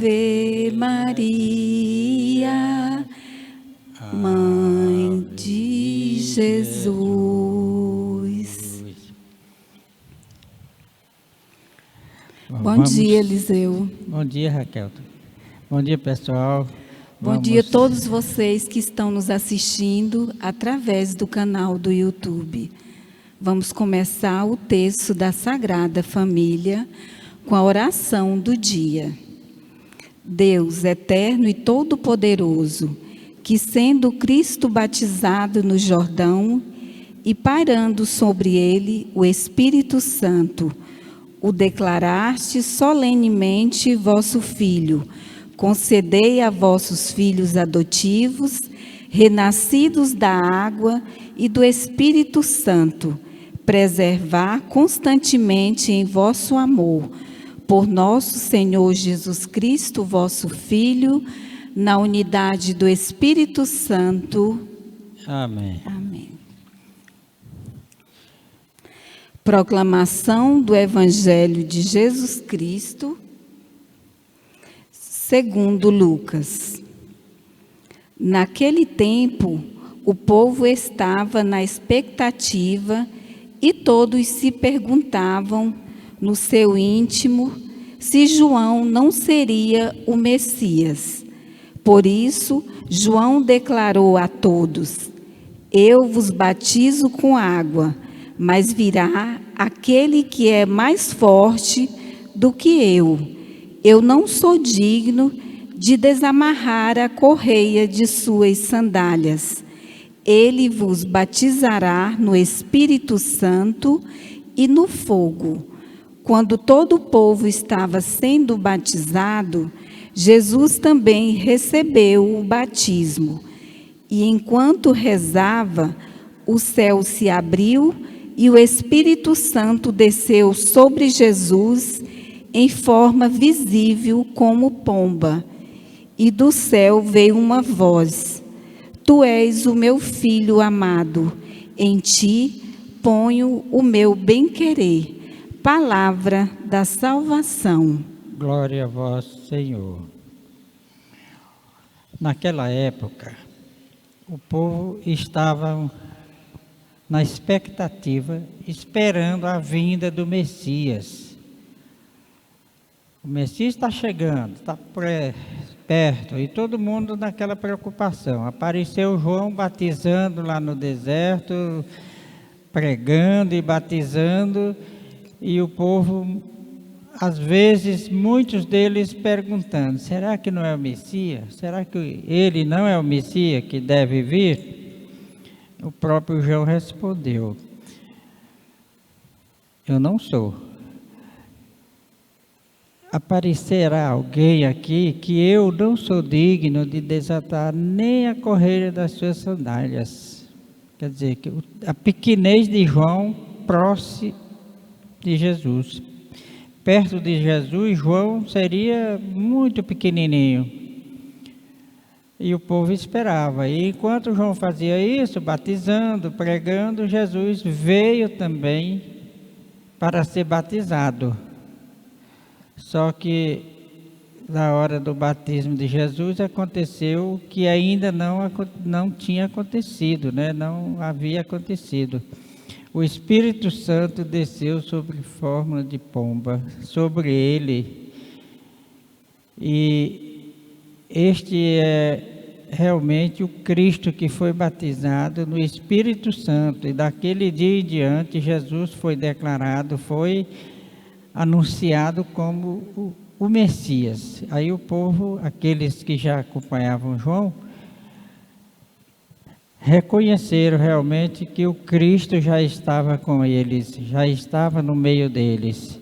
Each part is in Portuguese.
Ave Maria, Mãe de Jesus. Bom dia, Eliseu. Bom dia, Raquel. Bom dia, pessoal. Bom dia a todos vocês que estão nos assistindo através do canal do YouTube. Vamos começar o texto da Sagrada Família com a oração do dia. Deus eterno e todo-poderoso, que sendo Cristo batizado no Jordão e pairando sobre ele o Espírito Santo, o declaraste solenemente vosso Filho, concedei a vossos filhos adotivos, renascidos da água e do Espírito Santo, preservar constantemente em vosso amor, por nosso Senhor Jesus Cristo, vosso Filho, na unidade do Espírito Santo. Amém. Amém. Proclamação do Evangelho de Jesus Cristo, segundo Lucas. Naquele tempo, o povo estava na expectativa e todos se perguntavam no seu íntimo se João não seria o Messias. Por isso, João declarou a todos: eu vos batizo com água, mas virá aquele que é mais forte do que eu. Eu não sou digno de desamarrar a correia de suas sandálias. Ele vos batizará no Espírito Santo e no fogo. Quando todo o povo estava sendo batizado, Jesus também recebeu o batismo. E enquanto rezava, o céu se abriu e o Espírito Santo desceu sobre Jesus em forma visível como pomba. E do céu veio uma voz: Tu és o meu Filho amado, em ti ponho o meu bem-querer. Palavra da salvação. Glória a vós, Senhor. Naquela época, o povo estava na expectativa, esperando a vinda do Messias. O Messias está chegando, está perto, e todo mundo naquela preocupação. Apareceu João batizando lá no deserto, pregando e batizando, e o povo, às vezes, muitos deles perguntando: será que não é o Messias? Será que ele não é o Messias que deve vir? O próprio João respondeu: eu não sou. Aparecerá alguém aqui que eu não sou digno de desatar nem a correia das suas sandálias. Quer dizer, que a pequenez de João próximo de Jesus. Perto de Jesus, João seria muito pequenininho. E o povo esperava. E enquanto João fazia isso, batizando, pregando, Jesus veio também para ser batizado. Só que na hora do batismo de Jesus aconteceu que ainda não tinha acontecido, né? Não havia acontecido. O Espírito Santo desceu sobre forma de pomba, sobre ele. E este é realmente o Cristo que foi batizado no Espírito Santo. E daquele dia em diante, Jesus foi declarado, foi anunciado como o Messias. Aí o povo, aqueles que já acompanhavam João, reconheceram realmente que o Cristo já estava com eles, já estava no meio deles.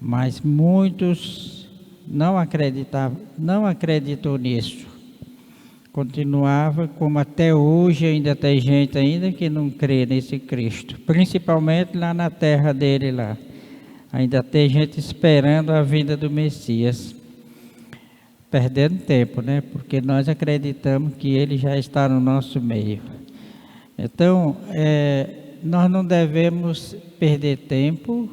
Mas muitos não acreditou nisso. Continuava, como até hoje ainda tem gente ainda que não crê nesse Cristo, principalmente lá na terra dele lá. Ainda tem gente esperando a vinda do Messias, perdendo tempo, né? Porque nós acreditamos que ele já está no nosso meio. Então, nós não devemos perder tempo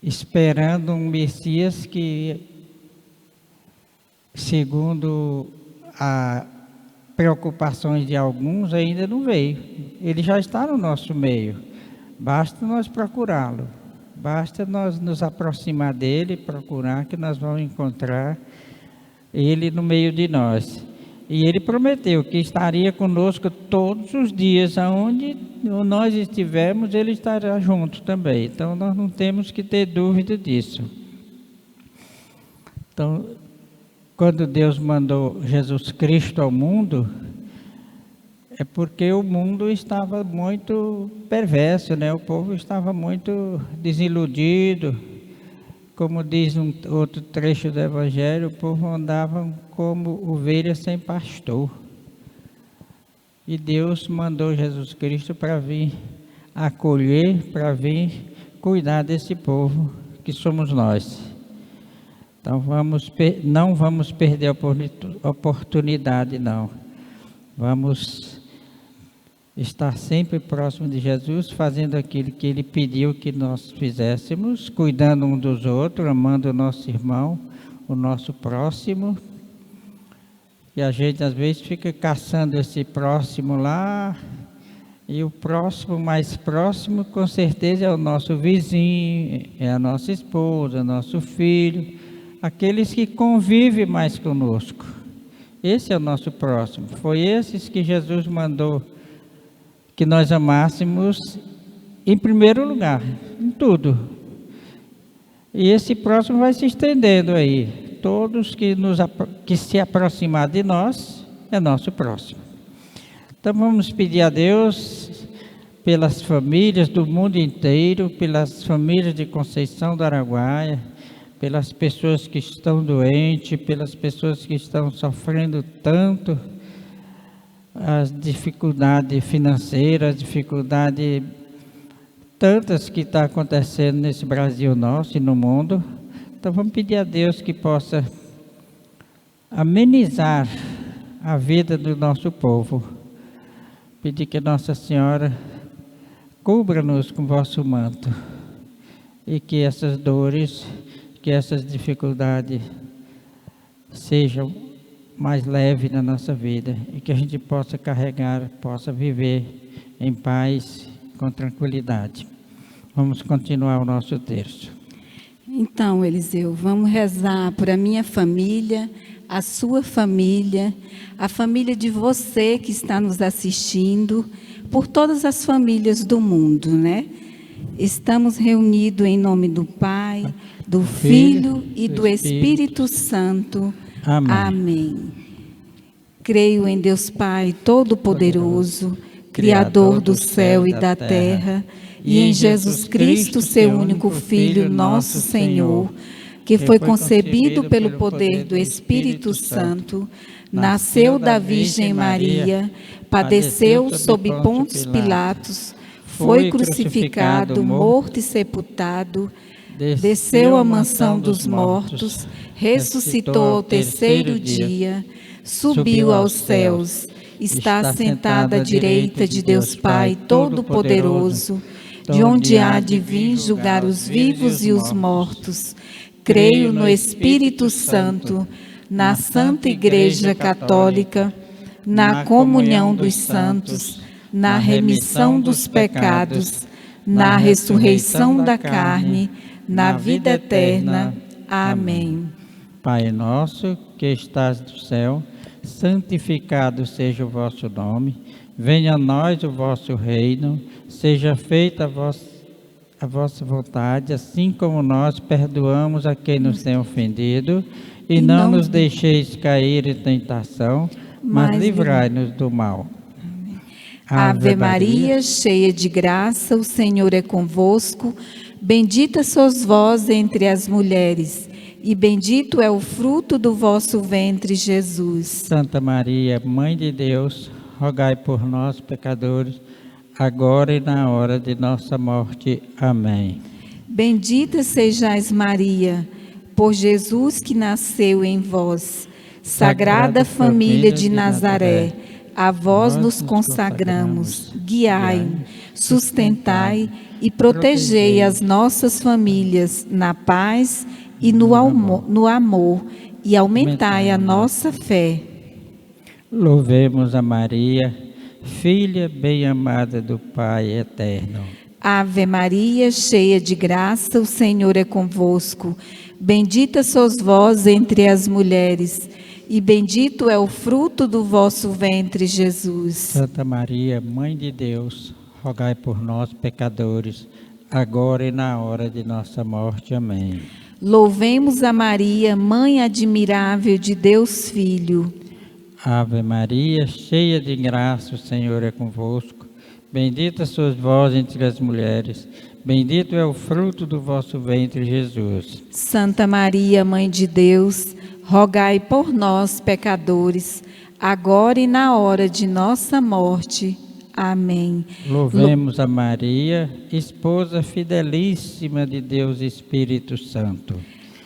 esperando um Messias que segundo as preocupações de alguns, ainda não veio. Ele já está no nosso meio. Basta nós procurá-lo. Basta nós nos aproximar dele, procurar, que nós vamos encontrar ele no meio de nós. E ele prometeu que estaria conosco todos os dias, aonde nós estivermos, ele estará junto também. Então nós não temos que ter dúvida disso. Então, quando Deus mandou Jesus Cristo ao mundo, é porque o mundo estava muito perverso, né? O povo estava muito desiludido. Como diz um outro trecho do Evangelho, o povo andava como ovelhas sem pastor. E Deus mandou Jesus Cristo para vir acolher, para vir cuidar desse povo que somos nós. Então não vamos perder a oportunidade, não. Vamos estar sempre próximo de Jesus, fazendo aquilo que Ele pediu que nós fizéssemos, cuidando um dos outros, amando o nosso irmão, o nosso próximo. E a gente às vezes fica caçando esse próximo lá, e o próximo mais próximo com certeza é o nosso vizinho, é a nossa esposa, nosso filho, aqueles que convivem mais conosco. Esse é o nosso próximo. Foi esses que Jesus mandou que nós amássemos em primeiro lugar, em tudo. E esse próximo vai se estendendo aí. Todos que se aproximar de nós, é nosso próximo. Então vamos pedir a Deus pelas famílias do mundo inteiro, pelas famílias de Conceição do Araguaia, pelas pessoas que estão doentes, pelas pessoas que estão sofrendo tanto, as dificuldades financeiras, dificuldades tantas que estão acontecendo nesse Brasil nosso e no mundo. Então vamos pedir a Deus que possa amenizar a vida do nosso povo. Pedir que Nossa Senhora cubra-nos com o vosso manto e que essas dores, que essas dificuldades sejam mais leves na nossa vida e que a gente possa carregar, possa viver em paz, com tranquilidade. Vamos continuar o nosso terço. Então, Eliseu, vamos rezar por a minha família, a sua família, a família de você que está nos assistindo, por todas as famílias do mundo, né? Estamos reunidos em nome do Pai, do Filho e do Espírito Santo. Amém. Amém. Creio em Deus Pai Todo-Poderoso, Criador do céu e da terra, e em Jesus Cristo, seu único Filho, nosso Senhor, que foi concebido pelo poder do Espírito Santo, nasceu da Virgem Maria, padeceu sob Pôncio Pilatos, foi crucificado, morto e sepultado, desceu à mansão dos mortos, ressuscitou ao terceiro dia, subiu aos céus, está sentado à direita de Deus Pai Todo-Poderoso, de onde há de vir julgar os vivos e os mortos. Creio no Espírito Santo, na Santa Igreja Católica, na comunhão dos santos, na remissão dos pecados, na ressurreição da carne, na vida eterna. Amém. Pai nosso que estás no céu, santificado seja o vosso nome. Venha a nós o vosso reino. Seja feita a vossa vontade, assim como nós perdoamos a quem nos tem ofendido. E não nos deixeis cair em tentação, mas livrai-nos do mal. Ave Maria, cheia de graça, o Senhor é convosco. Bendita sois vós entre as mulheres, e bendito é o fruto do vosso ventre, Jesus. Santa Maria, Mãe de Deus, rogai por nós, pecadores, agora e na hora de nossa morte. Amém. Bendita sejais, Maria, por Jesus que nasceu em vós. Sagrada Família de Nazaré, a vós nos consagramos. Guiai, sustentai e protegei as nossas famílias na paz e no amor e aumentai a nossa fé. Louvemos a Maria, filha bem-amada do Pai eterno. Ave Maria, cheia de graça, o Senhor é convosco. Bendita sois vós entre as mulheres, e bendito é o fruto do vosso ventre, Jesus. Santa Maria, Mãe de Deus, rogai por nós, pecadores, agora e na hora de nossa morte. Amém. Louvemos a Maria, Mãe admirável de Deus Filho. Ave Maria, cheia de graça, o Senhor é convosco. Bendita sois vós entre as mulheres, bendito é o fruto do vosso ventre, Jesus. Santa Maria, Mãe de Deus, rogai por nós, pecadores, agora e na hora de nossa morte. Amém. Louvemos a Maria, esposa fidelíssima de Deus Espírito Santo.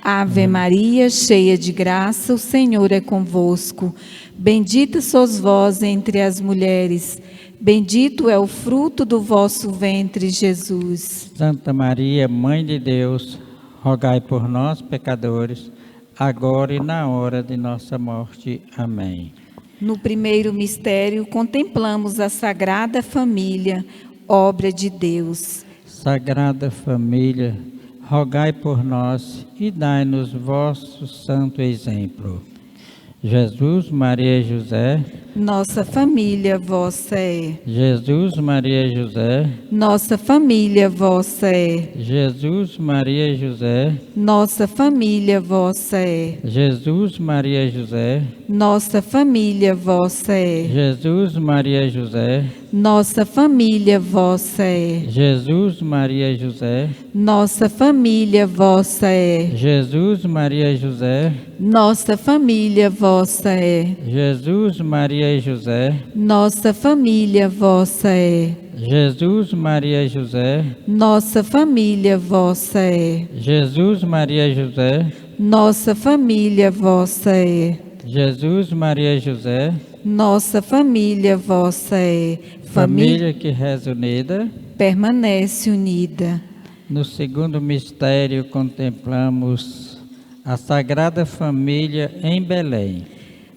Ave Maria, cheia de graça, o Senhor é convosco. Bendita sois vós entre as mulheres, bendito é o fruto do vosso ventre, Jesus. Santa Maria, Mãe de Deus, rogai por nós, pecadores, agora e na hora de nossa morte. Amém. No primeiro mistério, contemplamos a Sagrada Família, obra de Deus. Sagrada Família, rogai por nós e dai-nos vosso santo exemplo. Jesus, Maria e José. Nossa família vossa é. Jesus, Maria e José. Nossa família vossa é. Jesus, Maria e José. Nossa família vossa é. Jesus, Maria e José. Nossa família vossa é. Jesus, Maria e José. Nossa família vossa é. Jesus, Maria e José. Nossa família vossa é. Jesus, Maria e José. Nossa família vossa é. Jesus, Maria e José. Nossa família vossa é. Jesus, Maria e José. Nossa família vossa é. Jesus, Maria e José. Nossa família vossa é. Jesus, Maria e José. Nossa família vossa é. Família que reza unida. Permanece unida. No segundo mistério contemplamos a Sagrada Família em Belém.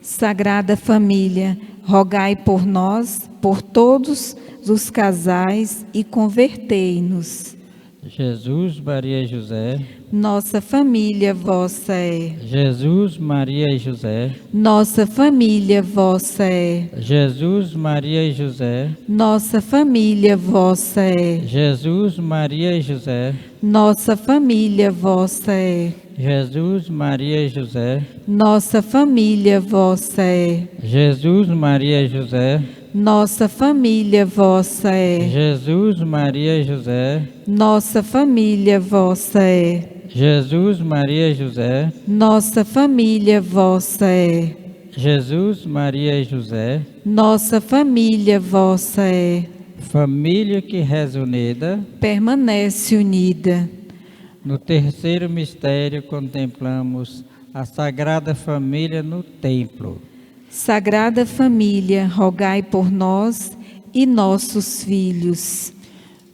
Sagrada Família, rogai por nós, por todos os casais e convertei-nos. Jesus, Maria e José. Nossa família vossa é. Jesus, Maria e José. Nossa família vossa é. Jesus, Maria e José. Nossa família vossa é. Jesus, Maria e José. Nossa família vossa é. Jesus, Maria e José. Nossa família vossa é. Jesus, Maria e José. Nossa família vossa é. Jesus, Maria e José. Nossa família vossa é. Jesus, Maria e José. Nossa família vossa é. Jesus, Maria e José. Nossa família vossa é. Família que reza unida. Permanece unida. No terceiro mistério contemplamos a Sagrada Família no templo. Sagrada Família, rogai por nós e nossos filhos.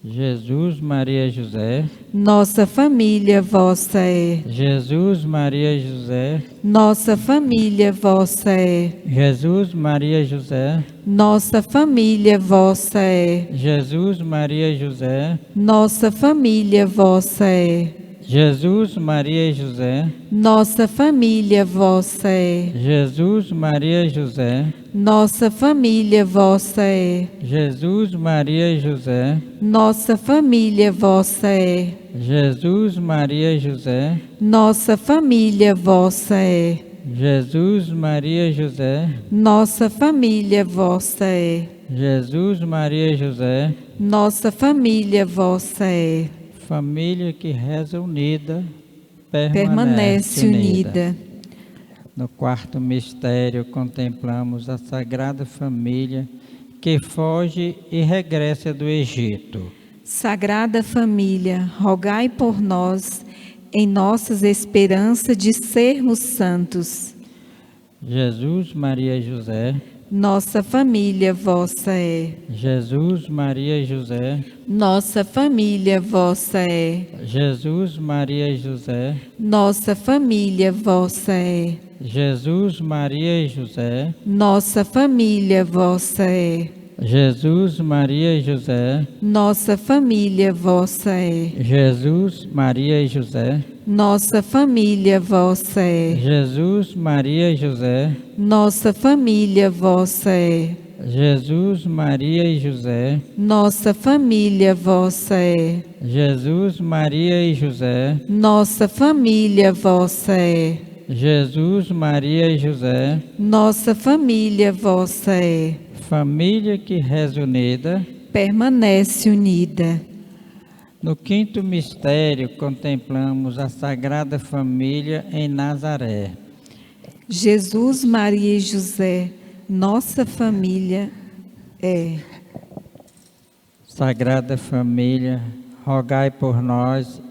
Jesus, Maria e José. Nossa família vossa é. Jesus, Maria e José. Nossa família vossa é. Jesus, Maria e José. Nossa família vossa é. Jesus, Maria e José. Nossa família vossa é. Jesus, Maria e José. Nossa família vossa é. Jesus, Maria e José. Nossa família vossa é. Jesus, Maria e José. Nossa família vossa é. Jesus, Maria e José. Nossa família vossa é. Jesus, Maria e José. Nossa família vossa é. Jesus, Maria e José. Nossa família vossa é. Família que reza unida, Permanece unida. No quarto mistério contemplamos a Sagrada Família que foge e regressa do Egito. Sagrada Família, rogai por nós em nossas esperanças de sermos santos. Jesus, Maria e José. Nossa família vossa é. Jesus, Maria e José. Nossa família vossa é. Jesus, Maria e José. Nossa família vossa é. Jesus, Maria e José. Nossa família vossa é. Jesus, Maria e José. Nossa família vossa é. Jesus, Maria e José. Nossa família vossa é. Jesus, Maria e José. Nossa família vossa é. Jesus, Maria e José. Nossa família vossa é. Jesus, Maria e José. Nossa família vossa é. Jesus, Maria e José. Nossa família vossa é. Família que reza unida. Permanece unida. No quinto mistério, contemplamos a Sagrada Família em Nazaré. Jesus, Maria e José, nossa família é. Sagrada Família, rogai por nós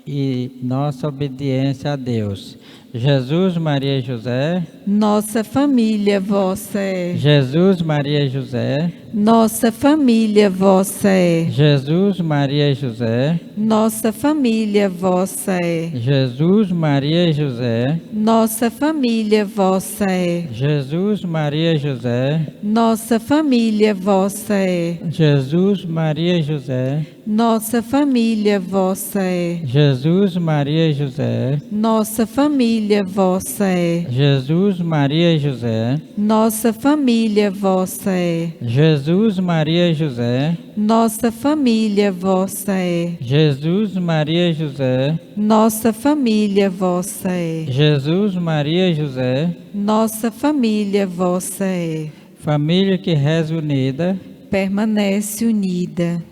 e nossa obediência a Deus. Jesus, Maria e José. Nossa família vossa é. Jesus, Maria e José. Nossa família vossa é. Jesus, Maria e José. Nossa família vossa é. Jesus, Maria e José. Nossa família vossa é. Jesus, Maria e José. Nossa família vossa é. Jesus, Maria e José. Nossa família vossa é. Jesus, Maria e José. Nossa família vossa é. Jesus, Maria e José. Nossa família vossa é. Jesus, Maria e José. Nossa família vossa é. Jesus, Maria e José. Nossa família vossa é. Jesus, Maria e José. Nossa família vossa é. Família que reza unida. Permanece unida.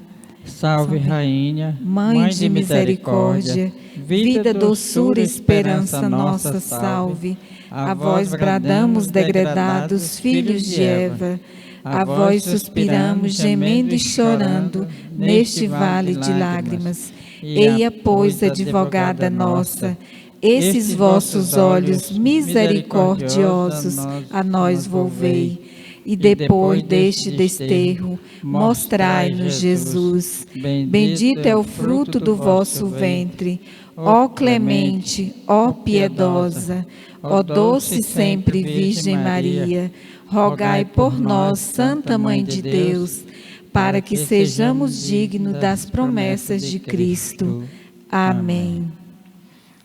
Salve, Rainha, Mãe de misericórdia, vida, doçura, esperança nossa, salve. A vós bradamos, degredados, filhos de Eva. A vós suspiramos, gemendo e chorando, neste vale de lágrimas. Eia, pois, advogada nossa, esses vossos olhos misericordiosos a nós volvei. E depois deste desterro, mostrai-nos Jesus. Bendito é o fruto do vosso ventre, ó clemente, ó piedosa, ó doce sempre Virgem Maria. Rogai por nós, Santa Mãe de Deus, para que sejamos dignos das promessas de Cristo. Amém.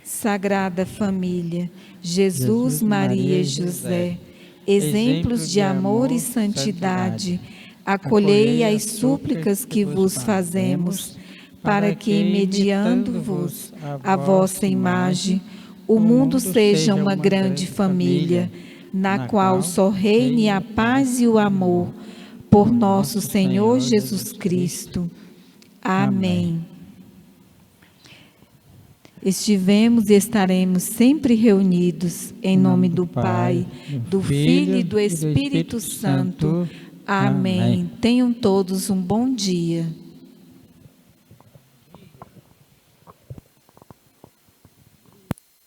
Sagrada Família, Jesus, Maria e José, exemplos de amor e santidade, acolhei as súplicas que vos fazemos, para que, mediando-vos a vossa imagem, o mundo seja uma grande família, na qual só reine a paz e o amor, por nosso Senhor Jesus Cristo. Amém. Estivemos e estaremos sempre reunidos em nome do Pai, do Filho e do Espírito Santo. Amém. Tenham todos um bom dia.